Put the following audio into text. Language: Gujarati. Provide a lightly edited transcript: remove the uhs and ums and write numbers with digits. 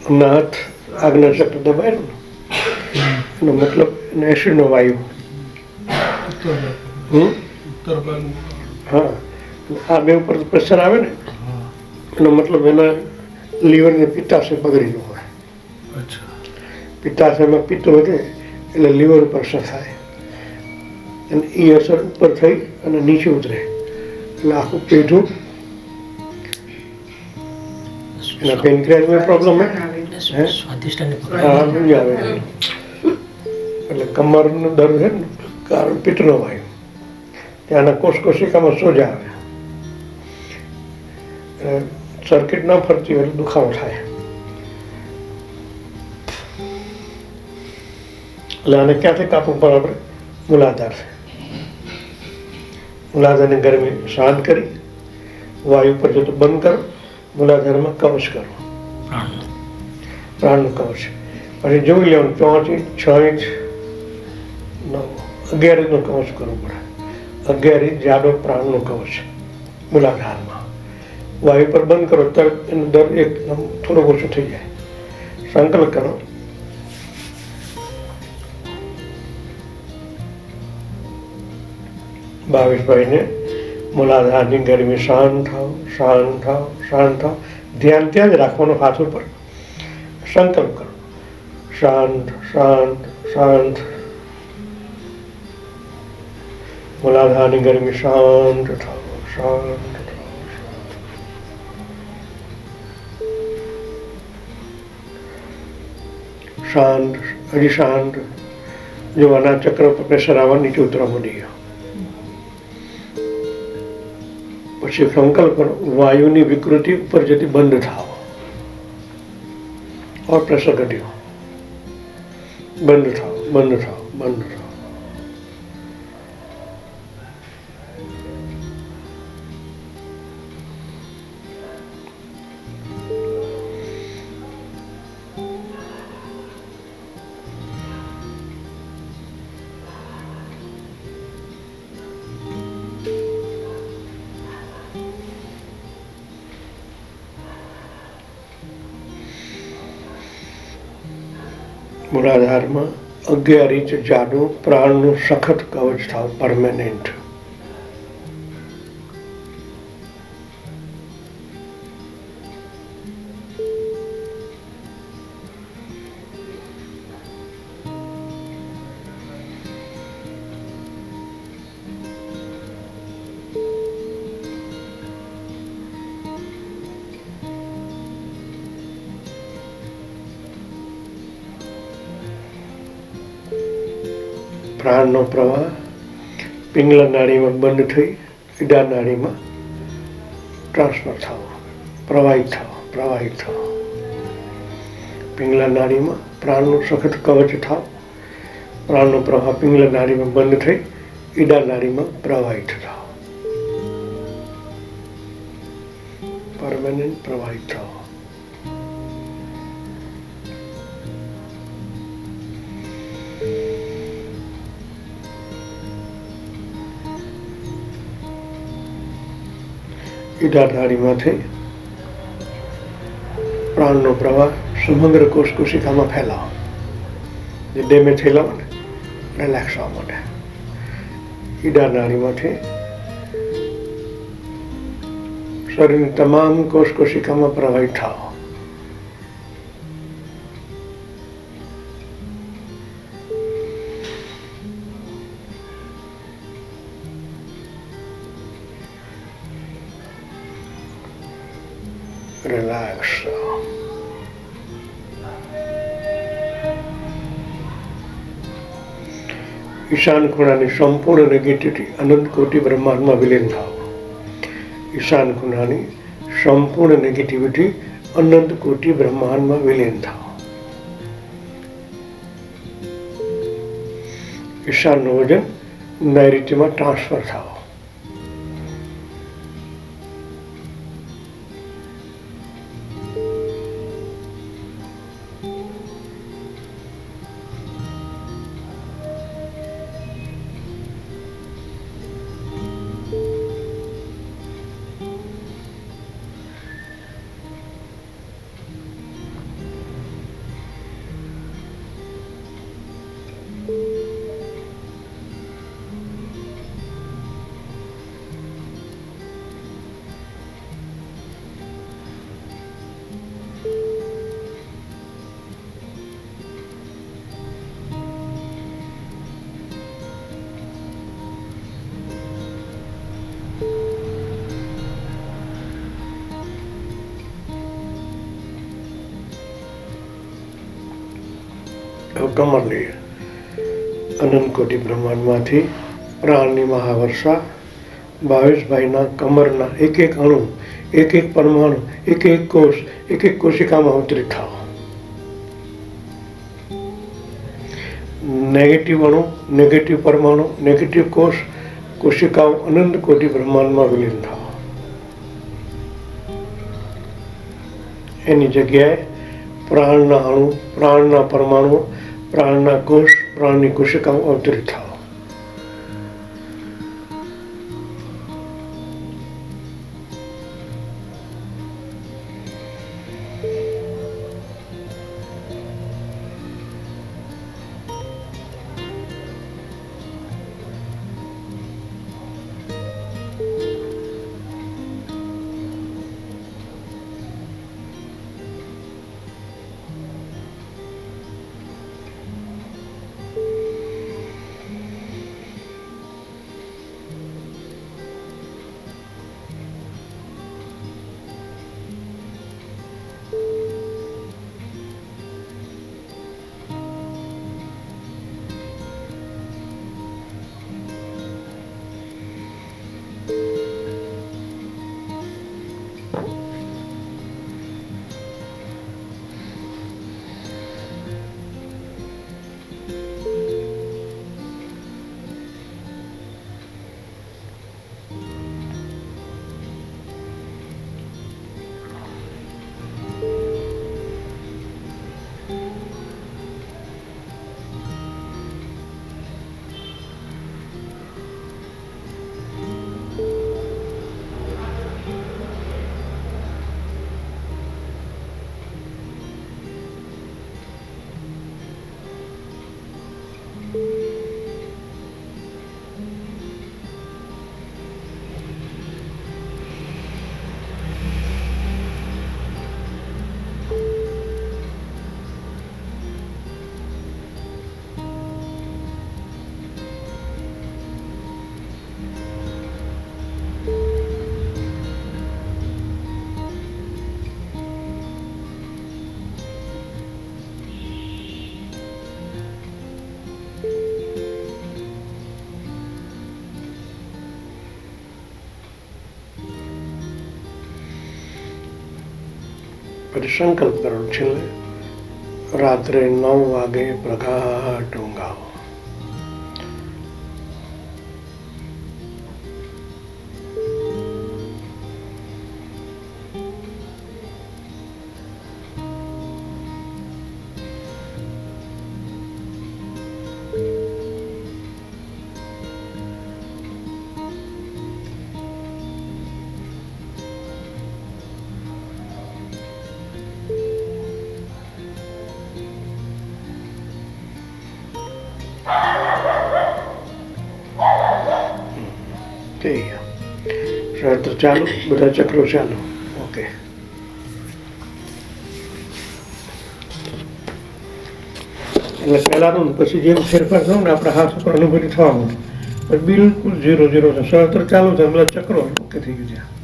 ના હાથ આગના ચક્ર દબાયેલું એનો મતલબ એને એસિડનો વાયુ. હા, આ બે ઉપર પ્રેશર આવે ને એનો મતલબ એના લીવરને પિત્તાશય બગડેલું હોય. પિત્તાશયમાં પિત્ત વધે એટલે લીવર ઉપર અસર થાય અને એ અસર ઉપર થઈ અને નીચે ઉતરે એટલે આખું પેઢું એના પેનક્રિયાસમાં પ્રોબ્લેમ હે આવે એટલે કમરનો દર્દ છે ને કારણ પિત્તનો વાયુ. ત્યાંના કોષિકામાં સોજા આવે, સર્કિટ ન ફરતી હોય એટલે દુખાવો થાય. એટલે આને ક્યાંથી કાપવું પડે? આપણે મૂલાધાર છે. મૂલાધારની ગરમી શાંત કરી વાયુ પર જતો બંધ કરો, મૂલાધારમાં કવચ કરો, પ્રાણનું કવચ. પછી જોઈ લેવાનું 5 ઇંચ 6 ઇંચ 9 11 ઇંચનું કવચ કરવું પડે. 11 ઇંચ જાડો પ્રાણનું કવચ મૂલાધારમાં. વાયુ પર બંધ કરો તરત એનો દર એકદમ થોડો ઓછો થઈ જાય. સંકલ્પ કરો. ભાવેશભાઈને મૂલાધારની ગરમી શાંત થાવ, શાંત થાવ, શાંત થાવ. ધ્યાન ત્યાં જ રાખવાનું, હાથ ઉપર. સંકલ્પ કરો, શાંત શાંત શાંત. મૂલાધારની ગરમી શાંત થાવ, શાંત થાવ, શાંત. હજી શાંત. જોવાના ચક્ર પર પ્રેશર આવવા નીચે ઉતરવા માંડી ગયો. પછી સંકલ્પ કરો, વાયુની વિકૃતિ ઉપર જતી બંધ થાવ. और प्रेशर घट्यो, बंद थाओ, बंद थाओ, बंद थाओ. મૂલાધારમાં 11 ઇંચ જાડું પ્રાણનું સખત કવચ થાવ, પરમેનન્ટ. પ્રાણનો પ્રવાહ પિંગલા નાડીમાં બંધ થઈ ઈડા નાડીમાં ટ્રાન્સફર થવો, પ્રવાહિત થવો, પ્રવાહિત થવો. પિંગલા નાડીમાં પ્રાણનું સખત કવચ થાવ. પ્રાણનો પ્રવાહ પિંગલા નાડીમાં બંધ થઈ ઈડા નાડીમાં પ્રવાહિત થાવ, પરમેનન્ટ પ્રવાહિત થવો. ઈડા નાડીમાંથી પ્રાણનો પ્રવાહ સમગ્ર કોષિકામાં ફેલાવો. જે ડેમેજ થયેલા હોય ને રિલેક્સ આવવા માટે. ઈડા નાડીમાંથી શરીરની તમામ કોષિકામાં પ્રવાહિત થાવ. રિલેક્સ. ઈશાન ખૂણાની સંપૂર્ણ નેગેટિવિટી અનંત કોટી બ્રહ્માંડમાં વિલીન થાવ. ઈશાન ખૂણાની સંપૂર્ણ નેગેટિવિટી અનંત કોટી બ્રહ્માંડમાં વિલીન થાવ. ઈશાનનું વજન નૈઋત્યમાં ટ્રાન્સફર થાવ. ઉઠો, કમર લઈએ. અનંત કોટી બ્રહ્માંડમાંથી પ્રાણની મહાવર્ષા 22ભાઈના કમરના એક એક અણુ, એક એક પરમાણુ, એક એક કોષ, એક એક કોશિકામાં અવતરિત થાવ. નેગેટિવ અણુ, નેગેટિવ પરમાણુ, નેગેટિવ કોષ, કોશિકાઓ અનંત કોટી બ્રહ્માંડમાં વિલીન થાવ. એની જગ્યાએ પ્રાણના અણુ, પ્રાણના પરમાણુ, પ્રાણના કોષ, પ્રાણની કોશિકાઓ અવતરિત થાવ. પછી સંકલ્પ કરો, છેલ્લે રાત્રે 9 વાગે પ્રગાઢ ઊંઘ આવો. થઈ ગયા. તો ચાલો, બધા ચક્રો ચાલો. ઓકે. એટલે પહેલાનું પછી જેમ ફેરફાર થયો ને આપણા હાથ ઉપર અનુભૂતિ થવા માંડે, બિલકુલ 0 0 છે. સહસ્ત્ર ચાલુ થાય, બધા ચક્રો ઓકે થઈ ગયું.